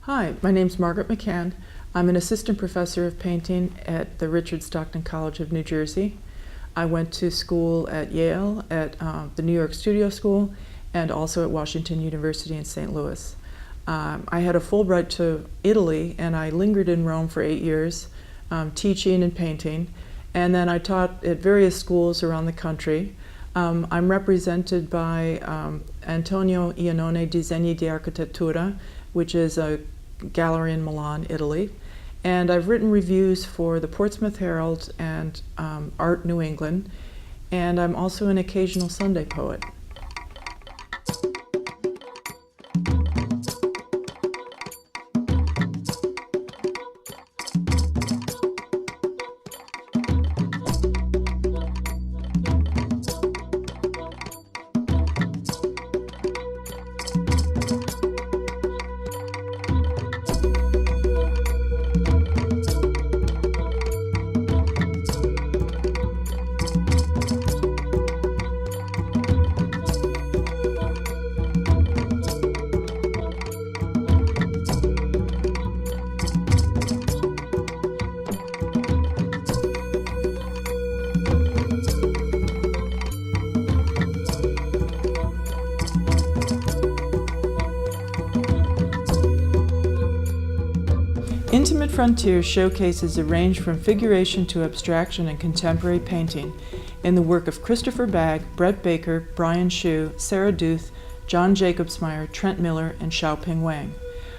Hi, my name's Margaret McCann. I'm an assistant professor of painting at the Richard Stockton College of New Jersey. I went to school at Yale, at the New York Studio School, and also at Washington University in St. Louis. I had a Fulbright to Italy, and I lingered in Rome for 8 years, teaching and painting. And then I taught at various schools around the country. I'm represented by Antonio Iannone Disegni di Architettura, which is a gallery in Milan, Italy. And I've written reviews for the Portsmouth Herald and Art New England. And I'm also an occasional Sunday poet. Intimate Frontiers showcases a range from figuration to abstraction in contemporary painting in the work of Christopher Bagg, Brett Baker, Brian Hsu, Sarah Dueth, John Jacobsmeyer, Trent Miller, and Shiao-Ping Wang.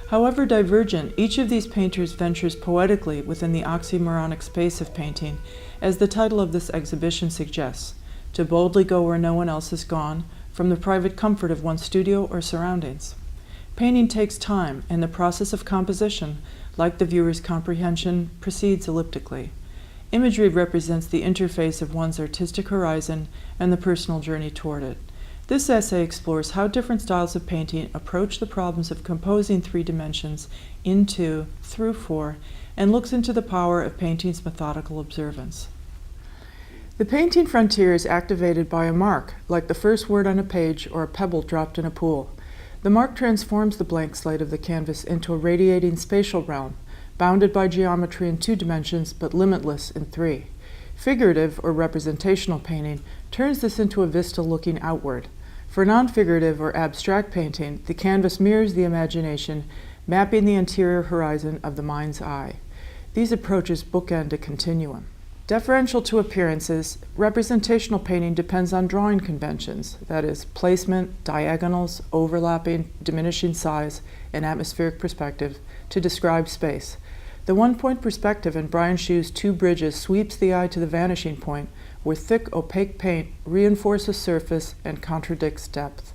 However divergent, each of these painters ventures poetically within the oxymoronic space of painting, as the title of this exhibition suggests, to boldly go where no one else has gone, from the private comfort of one's studio or surroundings. Painting takes time, and the process of composition, like the viewer's comprehension, proceeds elliptically. Imagery represents the interface of one's artistic horizon and the personal journey toward it. This essay explores how different styles of painting approach the problems of composing 3 dimensions into, through 4, and looks into the power of painting's methodical observance. The painting frontier is activated by a mark, like the first word on a page or a pebble dropped in a pool. The mark transforms the blank slate of the canvas into a radiating spatial realm, bounded by geometry in 2 dimensions but limitless in 3. Figurative or representational painting turns this into a vista looking outward. For non-figurative or abstract painting, the canvas mirrors the imagination, mapping the interior horizon of the mind's eye. These approaches bookend a continuum. Deferential to appearances, representational painting depends on drawing conventions, that is, placement, diagonals, overlapping, diminishing size, and atmospheric perspective, to describe space. The one-point perspective in Brian Hsu's 2 Bridges sweeps the eye to the vanishing point, where thick, opaque paint reinforces surface and contradicts depth.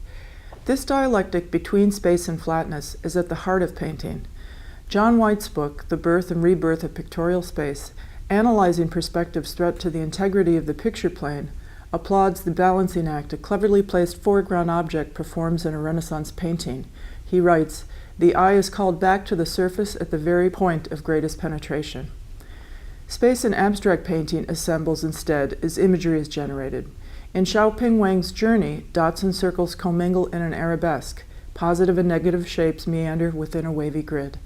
This dialectic between space and flatness is at the heart of painting. John White's book, The Birth and Rebirth of Pictorial Space, analyzing perspective's threat to the integrity of the picture plane, applauds the balancing act a cleverly placed foreground object performs in a Renaissance painting. He writes, "The eye is called back to the surface at the very point of greatest penetration." Space in abstract painting assembles instead as imagery is generated. In Shiao-Ping Wang's Journey, dots and circles commingle in an arabesque. Positive and negative shapes meander within a wavy grid.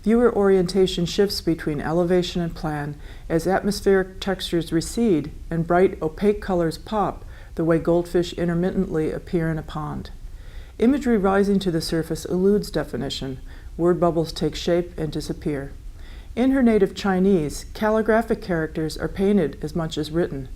Viewer orientation shifts between elevation and plan as atmospheric textures recede and bright, opaque colors pop, the way goldfish intermittently appear in a pond. Imagery rising to the surface eludes definition. Word bubbles take shape and disappear. In her native Chinese, calligraphic characters are painted as much as written.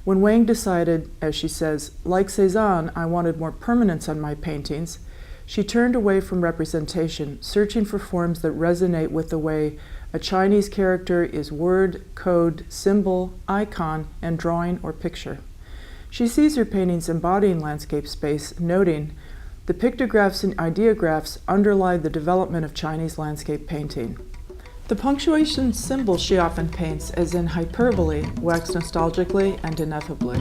When Wang decided, as she says, like Cezanne, I wanted more permanence on my paintings, she turned away from representation, searching for forms that resonate with the way a Chinese character is word, code, symbol, icon, and drawing or picture. She sees her paintings embodying landscape space, noting, the pictographs and ideographs underlie the development of Chinese landscape painting. The punctuation symbol she often paints, as in hyperbole, wax nostalgically and ineffably.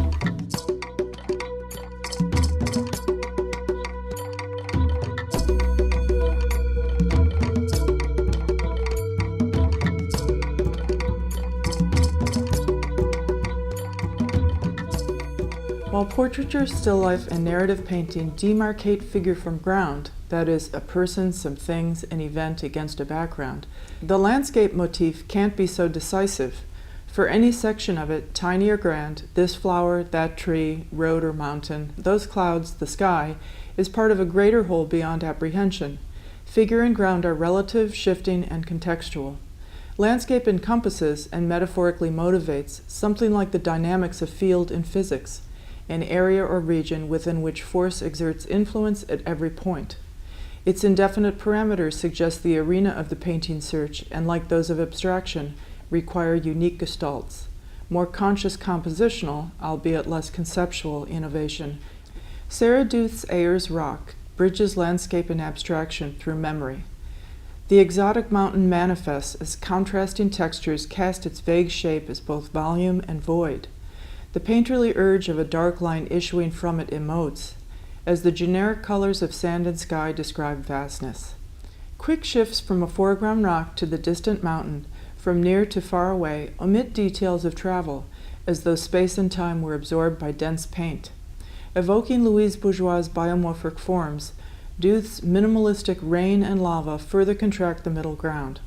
While portraiture, still life, and narrative painting demarcate figure from ground, that is, a person, some things, an event against a background, the landscape motif can't be so decisive. For any section of it, tiny or grand, this flower, that tree, road or mountain, those clouds, the sky, is part of a greater whole beyond apprehension. Figure and ground are relative, shifting, and contextual. Landscape encompasses and metaphorically motivates something like the dynamics of field in physics, an area or region within which force exerts influence at every point. Its indefinite parameters suggest the arena of the painting search, and like those of abstraction, require unique gestalts, more conscious compositional, albeit less conceptual, innovation. Sarah Dueth's Ayers Rock bridges landscape and abstraction through memory. The exotic mountain manifests as contrasting textures cast its vague shape as both volume and void. The painterly urge of a dark line issuing from it emotes, as the generic colors of sand and sky describe vastness. Quick shifts from a foreground rock to the distant mountain, from near to far away, omit details of travel, as though space and time were absorbed by dense paint. Evoking Louise Bourgeois' biomorphic forms, Dueth's minimalistic rain and lava further contract the middle ground.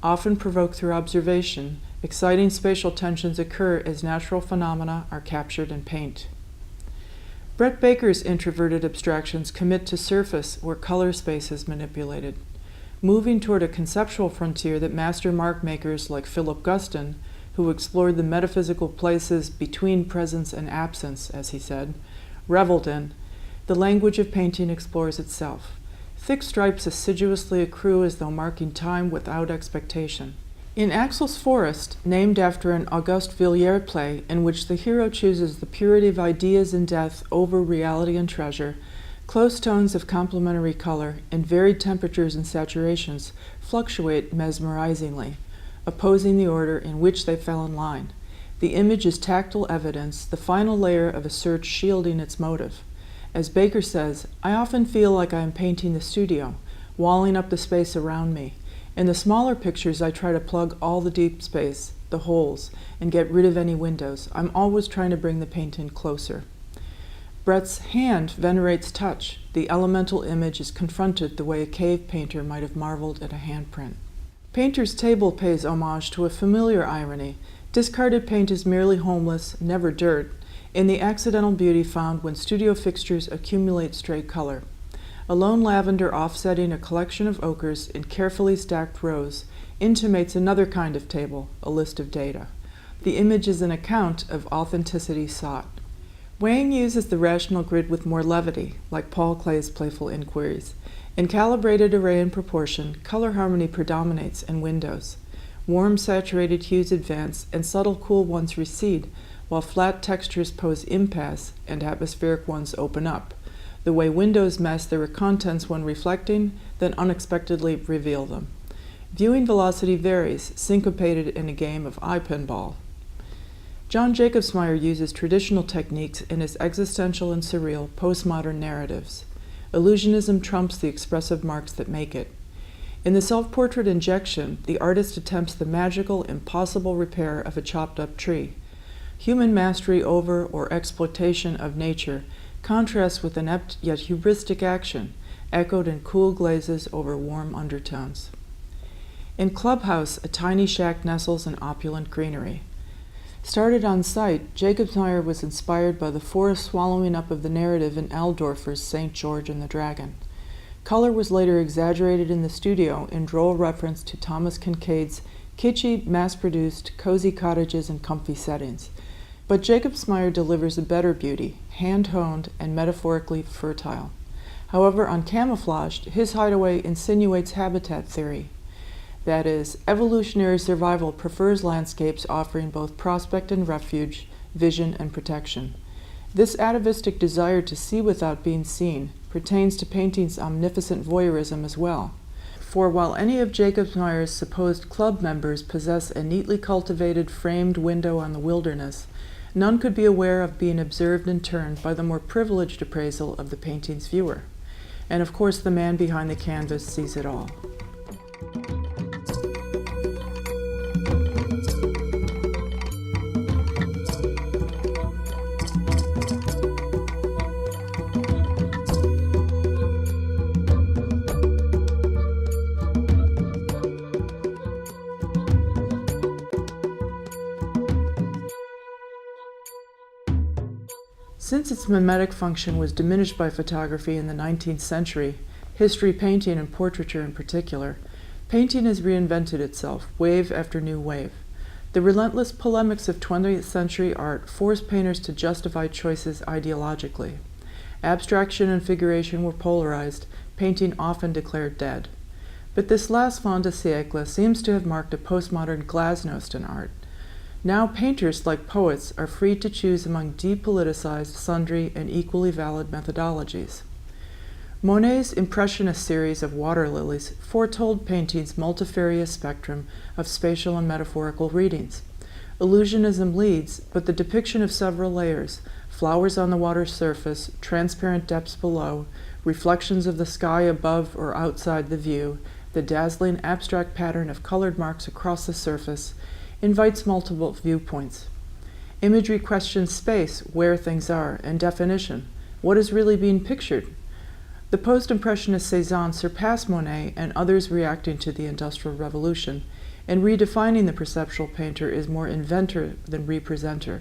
Often provoked through observation, exciting spatial tensions occur as natural phenomena are captured in paint. Brett Baker's introverted abstractions commit to surface where color space is manipulated, moving toward a conceptual frontier that master mark makers like Philip Guston, who explored the metaphysical places between presence and absence, as he said, reveled in. The language of painting explores itself. Thick stripes assiduously accrue as though marking time without expectation. In Axel's Forest, named after an Auguste Villiers play in which the hero chooses the purity of ideas in death over reality and treasure, close tones of complementary color and varied temperatures and saturations fluctuate mesmerizingly, opposing the order in which they fell in line. The image is tactile evidence, the final layer of a search shielding its motive. As Baker says, I often feel like I am painting the studio, walling up the space around me. In the smaller pictures, I try to plug all the deep space, the holes, and get rid of any windows. I'm always trying to bring the painting closer. Brett's hand venerates touch. The elemental image is confronted the way a cave painter might have marveled at a handprint. Painter's Table pays homage to a familiar irony. Discarded paint is merely homeless, never dirt, in the accidental beauty found when studio fixtures accumulate stray color. A lone lavender offsetting a collection of ochres in carefully stacked rows intimates another kind of table, a list of data. The image is an account of authenticity sought. Wang uses the rational grid with more levity, like Paul Klee's playful inquiries. In calibrated array and proportion, color harmony predominates in windows. Warm, saturated hues advance, and subtle, cool ones recede, while flat textures pose impasse and atmospheric ones open up, the way windows mask their contents when reflecting, then unexpectedly reveal them. Viewing velocity varies, syncopated in a game of eye pinball. John Jacobsmeyer uses traditional techniques in his existential and surreal postmodern narratives. Illusionism trumps the expressive marks that make it. In the self-portrait injection, the artist attempts the magical, impossible repair of a chopped-up tree. Human mastery over or exploitation of nature contrasts with inept yet heuristic action, echoed in cool glazes over warm undertones. In Clubhouse, a tiny shack nestles in opulent greenery. Started on site, Jacobsmeyer was inspired by the forest swallowing up of the narrative in Aldorfer's St. George and the Dragon. Color was later exaggerated in the studio in droll reference to Thomas Kincaid's kitschy, mass-produced, cozy cottages and comfy settings. But Jacobsmeyer delivers a better beauty, hand-honed and metaphorically fertile. However uncamouflaged, his hideaway insinuates habitat theory. That is, evolutionary survival prefers landscapes offering both prospect and refuge, vision and protection. This atavistic desire to see without being seen pertains to painting's omnificent voyeurism as well. For while any of Jacobsmeyer's supposed club members possess a neatly cultivated framed window on the wilderness, none could be aware of being observed in turn by the more privileged appraisal of the painting's viewer. And of course the man behind the canvas sees it all. Since its mimetic function was diminished by photography in the 19th century, history painting and portraiture in particular, painting has reinvented itself, wave after new wave. The relentless polemics of 20th century art forced painters to justify choices ideologically. Abstraction and figuration were polarized, painting often declared dead. But this last fin de siècle seems to have marked a postmodern glasnost in art. Now painters, like poets, are free to choose among depoliticized, sundry, and equally valid methodologies. Monet's Impressionist series of water lilies foretold painting's multifarious spectrum of spatial and metaphorical readings. Illusionism leads, but the depiction of several layers, flowers on the water's surface, transparent depths below, reflections of the sky above or outside the view, the dazzling abstract pattern of colored marks across the surface, invites multiple viewpoints. Imagery questions space, where things are, and definition. What is really being pictured? The post-impressionist Cezanne surpassed Monet and others reacting to the Industrial Revolution, and redefining the perceptual painter is more inventor than representer.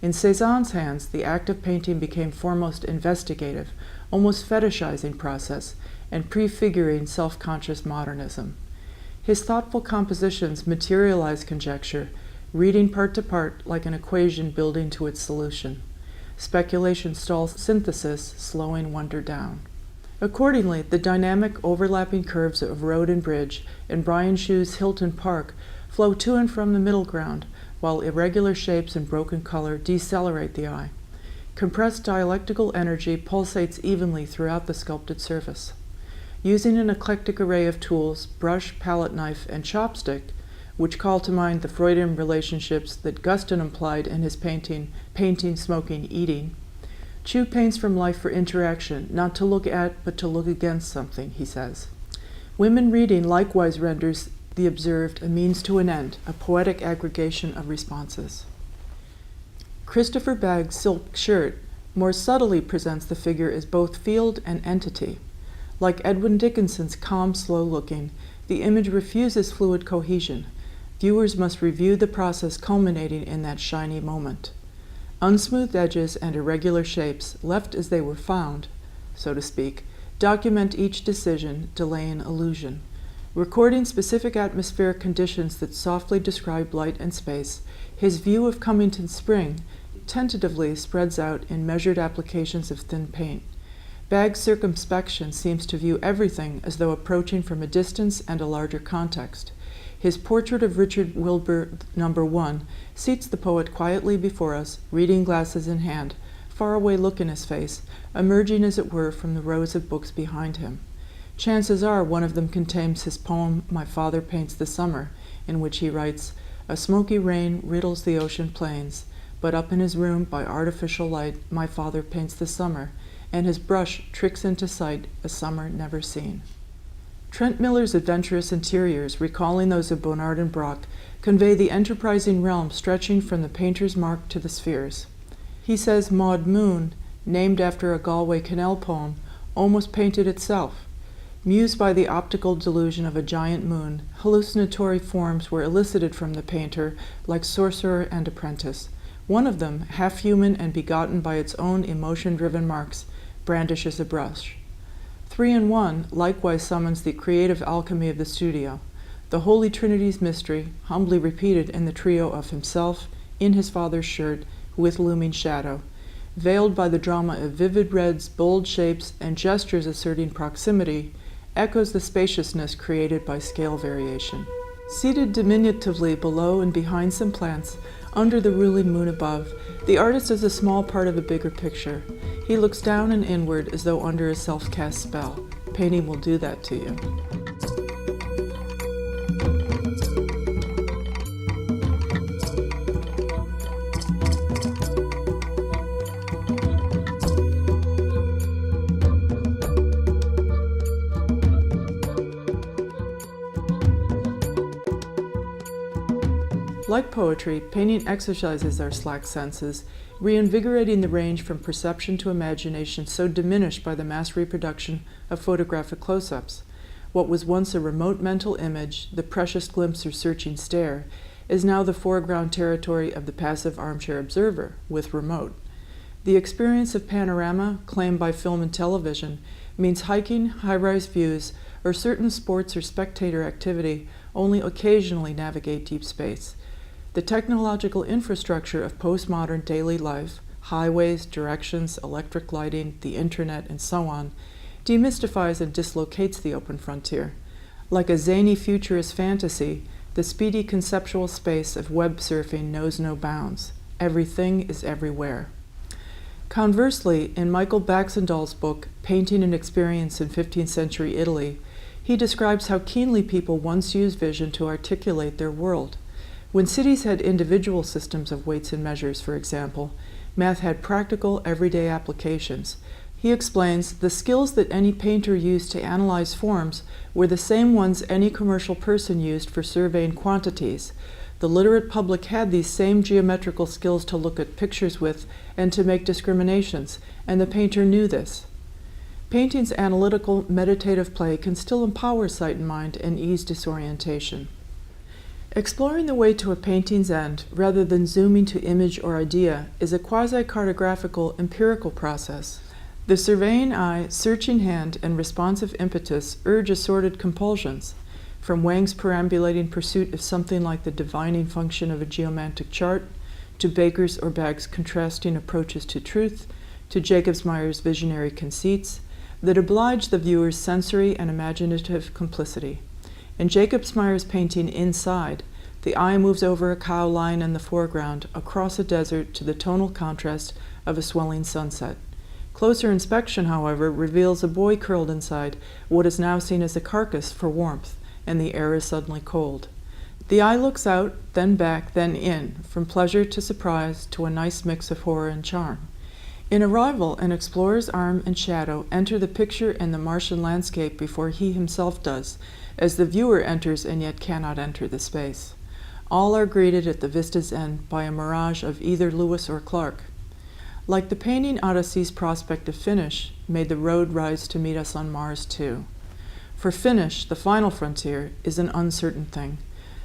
In Cezanne's hands, the act of painting became foremost investigative, almost fetishizing process, and prefiguring self-conscious modernism. His thoughtful compositions materialize conjecture, reading part to part like an equation building to its solution. Speculation stalls synthesis, slowing wonder down. Accordingly, the dynamic overlapping curves of road and bridge in Brian Shu's Hilton Park flow to and from the middle ground, while irregular shapes and broken color decelerate the eye. Compressed dialectical energy pulsates evenly throughout the sculpted surface. Using an eclectic array of tools, brush, palette knife, and chopstick, which call to mind the Freudian relationships that Guston implied in his painting, Smoking, Eating, Chu paints from life for interaction, not to look at, but to look against something, he says. Women reading likewise renders the observed a means to an end, a poetic aggregation of responses. Christopher Bagg's silk shirt more subtly presents the figure as both field and entity. Like Edwin Dickinson's calm, slow-looking, the image refuses fluid cohesion. Viewers must review the process culminating in that shiny moment. Unsmoothed edges and irregular shapes, left as they were found, so to speak, document each decision, delaying illusion. Recording specific atmospheric conditions that softly describe light and space, his view of Cummington Spring tentatively spreads out in measured applications of thin paint. Bagg's circumspection seems to view everything as though approaching from a distance and a larger context. His portrait of Richard Wilbur No. 1 seats the poet quietly before us, reading glasses in hand, faraway look in his face, emerging as it were from the rows of books behind him. Chances are one of them contains his poem My Father Paints the Summer, in which he writes, "A smoky rain riddles the ocean plains, but up in his room by artificial light my father paints the summer, and his brush tricks into sight a summer never seen." Trent Miller's adventurous interiors, recalling those of Bonnard and Brock, convey the enterprising realm stretching from the painter's mark to the spheres. He says Maud Moon, named after a Galway canal poem, almost painted itself. Mused by the optical delusion of a giant moon, hallucinatory forms were elicited from the painter like sorcerer and apprentice. One of them, half human and begotten by its own emotion-driven marks, brandishes a brush. 3-in-1 likewise summons the creative alchemy of the studio, the Holy Trinity's mystery, humbly repeated in the trio of himself, in his father's shirt, with looming shadow, veiled by the drama of vivid reds, bold shapes, and gestures asserting proximity, echoes the spaciousness created by scale variation. Seated diminutively below and behind some plants, under the ruling moon above, the artist is a small part of a bigger picture. He looks down and inward as though under a self-cast spell. Painting will do that to you. Like poetry, painting exercises our slack senses, reinvigorating the range from perception to imagination so diminished by the mass reproduction of photographic close-ups. What was once a remote mental image, the precious glimpse or searching stare, is now the foreground territory of the passive armchair observer, with remote. The experience of panorama, claimed by film and television, means hiking, high-rise views, or certain sports or spectator activity only occasionally navigate deep space. The technological infrastructure of postmodern daily life, highways, directions, electric lighting, the internet, and so on, demystifies and dislocates the open frontier. Like a zany futurist fantasy, the speedy conceptual space of web surfing knows no bounds. Everything is everywhere. Conversely, in Michael Baxendall's book, Painting and Experience in 15th Century Italy, he describes how keenly people once used vision to articulate their world. When cities had individual systems of weights and measures, for example, math had practical, everyday applications. He explains, the skills that any painter used to analyze forms were the same ones any commercial person used for surveying quantities. The literate public had these same geometrical skills to look at pictures with and to make discriminations, and the painter knew this. Painting's analytical, meditative play can still empower sight and mind and ease disorientation. Exploring the way to a painting's end, rather than zooming to image or idea, is a quasi-cartographical, empirical process. The surveying eye, searching hand, and responsive impetus urge assorted compulsions, from Wang's perambulating pursuit of something like the divining function of a geomantic chart, to Baker's or Bagg's contrasting approaches to truth, to Jacobsmeyer's visionary conceits, that oblige the viewer's sensory and imaginative complicity. In Jacobsmeyer's painting Inside, the eye moves over a cow lying in the foreground, across a desert to the tonal contrast of a swelling sunset. Closer inspection, however, reveals a boy curled inside what is now seen as a carcass for warmth, and the air is suddenly cold. The eye looks out, then back, then in, from pleasure to surprise to a nice mix of horror and charm. In Arrival, an explorer's arm and shadow enter the picture and the Martian landscape before he himself does, as the viewer enters and yet cannot enter the space. All are greeted at the vista's end by a mirage of either Lewis or Clark. Like the painting Odyssey's prospect of finish, may the road rise to meet us on Mars too. For finish, the final frontier, is an uncertain thing.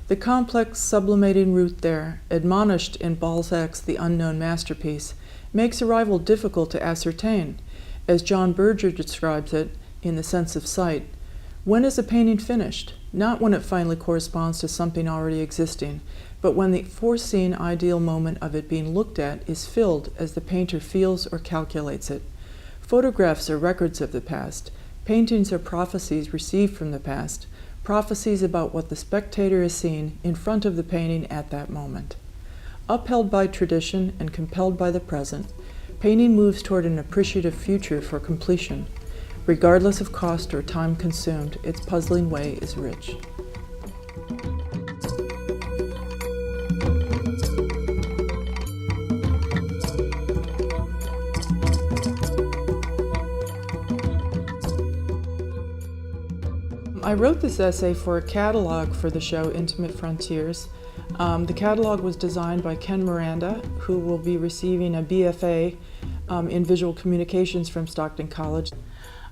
The complex, sublimating route there, admonished in Balzac's The Unknown Masterpiece, makes arrival difficult to ascertain. As John Berger describes it, in The Sense of Sight, when is a painting finished? Not when it finally corresponds to something already existing, but when the foreseen ideal moment of it being looked at is filled as the painter feels or calculates it. Photographs are records of the past. Paintings are prophecies received from the past, prophecies about what the spectator is seeing in front of the painting at that moment. Upheld by tradition and compelled by the present, painting moves toward an appreciative future for completion. Regardless of cost or time consumed, its puzzling way is rich. I wrote this essay for a catalog for the show Intimate Frontiers. The catalog was designed by Ken Miranda, who will be receiving a BFA in Visual Communications from Stockton College.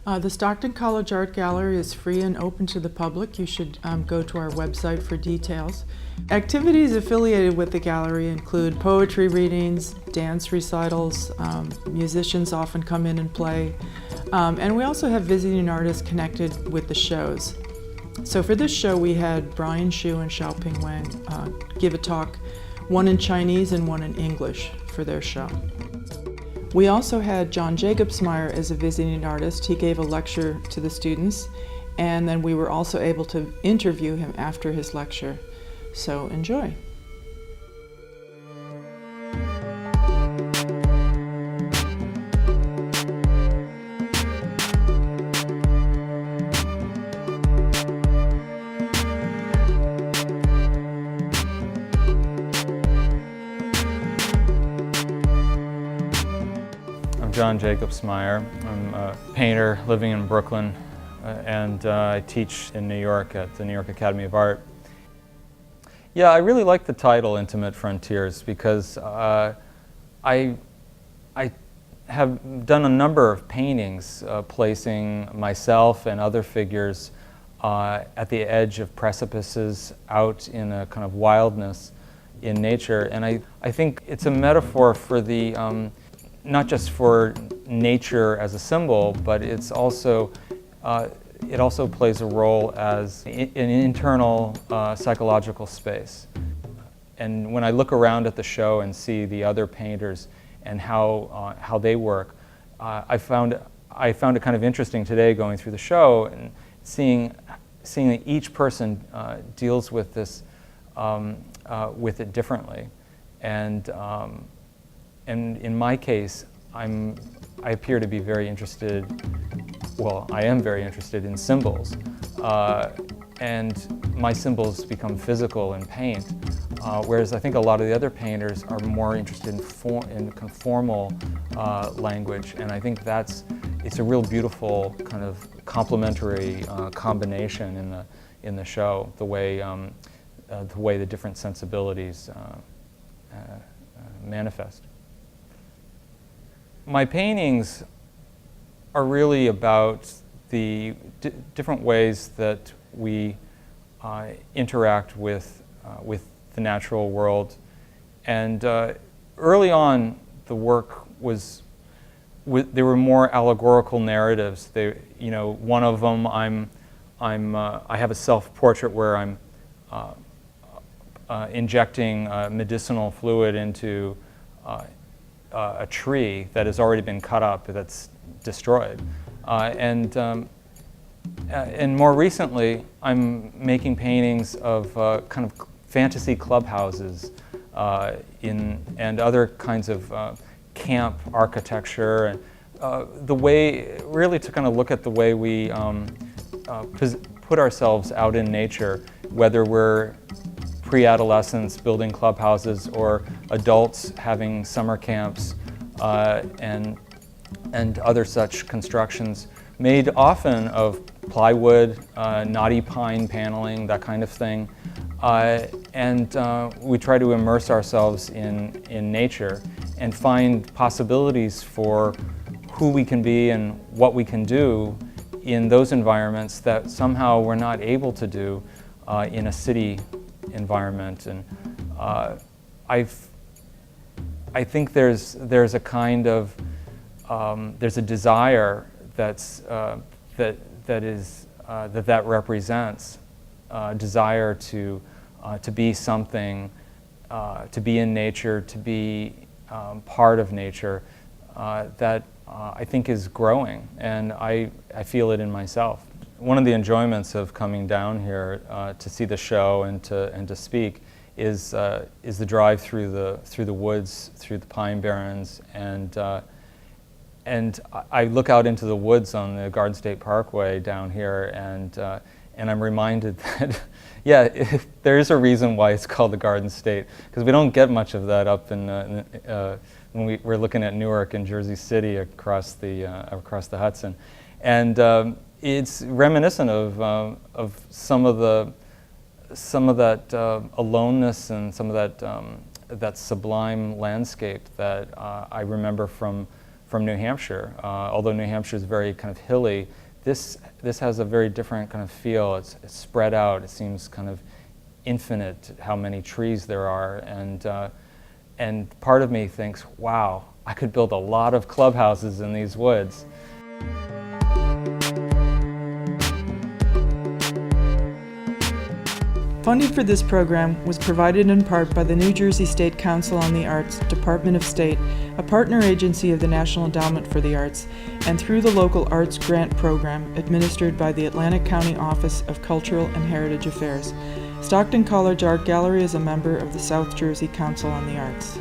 The Stockton College Art Gallery is free and open to the public. You should go to our website for details. Activities affiliated with the gallery include poetry readings, dance recitals, musicians often come in and play, and we also have visiting artists connected with the shows. So for this show we had Brian Hsu and Shiao-Ping Wang give a talk, one in Chinese and one in English for their show. We also had John Jacobsmeyer as a visiting artist. He gave a lecture to the students, and then we were also able to interview him after his lecture. So enjoy. John Jacobsmeyer. I'm a painter living in Brooklyn, and I teach in New York at the New York Academy of Art. Yeah, I really like the title Intimate Frontiers because I have done a number of paintings placing myself and other figures at the edge of precipices out in a kind of wildness in nature, and I think it's a metaphor for the not just for nature as a symbol, but it also plays a role as an internal psychological space. And when I look around at the show and see the other painters and how they work, I found it kind of interesting today going through the show and seeing that each person deals with this with it differently. And in my case, I appear to be very interested. Well, I am very interested in symbols, and my symbols become physical in paint, whereas I think a lot of the other painters are more interested in conformal language, and I think it's a real beautiful kind of complementary combination in the show, the way the different sensibilities manifest. My paintings are really about the different ways that we interact with the natural world. And early on, the work was, there were more allegorical narratives. One of them, I have a self-portrait where I'm injecting medicinal fluid into a tree that has already been cut up, that's destroyed. And more recently, I'm making paintings of kind of fantasy clubhouses and other kinds of camp architecture, and the way, really to kind of look at the way we put ourselves out in nature, whether we're pre-adolescents building clubhouses or adults having summer camps and other such constructions made often of plywood, knotty pine paneling, that kind of thing. And we try to immerse ourselves in nature and find possibilities for who we can be and what we can do in those environments that somehow we're not able to do in a city environment. And I think there's a kind of there's a desire that represents desire to be something, to be in nature, to be part of nature, that I think is growing, and I feel it in myself. One of the enjoyments of coming down here to see the show and to speak is the drive through the woods, through the pine barrens, and I look out into the woods on the Garden State Parkway down here, and I'm reminded that, yeah, there is a reason why it's called the Garden State, because we don't get much of that up when we're looking at Newark and Jersey City across the Hudson, and it's reminiscent of some of that aloneness and some of that sublime landscape that I remember from New Hampshire. Although New Hampshire is very kind of hilly, this has a very different kind of feel. It's spread out. It seems kind of infinite how many trees there are, and part of me thinks, wow, I could build a lot of clubhouses in these woods. Funding for this program was provided in part by the New Jersey State Council on the Arts, Department of State, a partner agency of the National Endowment for the Arts, and through the local arts grant program administered by the Atlantic County Office of Cultural and Heritage Affairs. Stockton College Art Gallery is a member of the South Jersey Council on the Arts.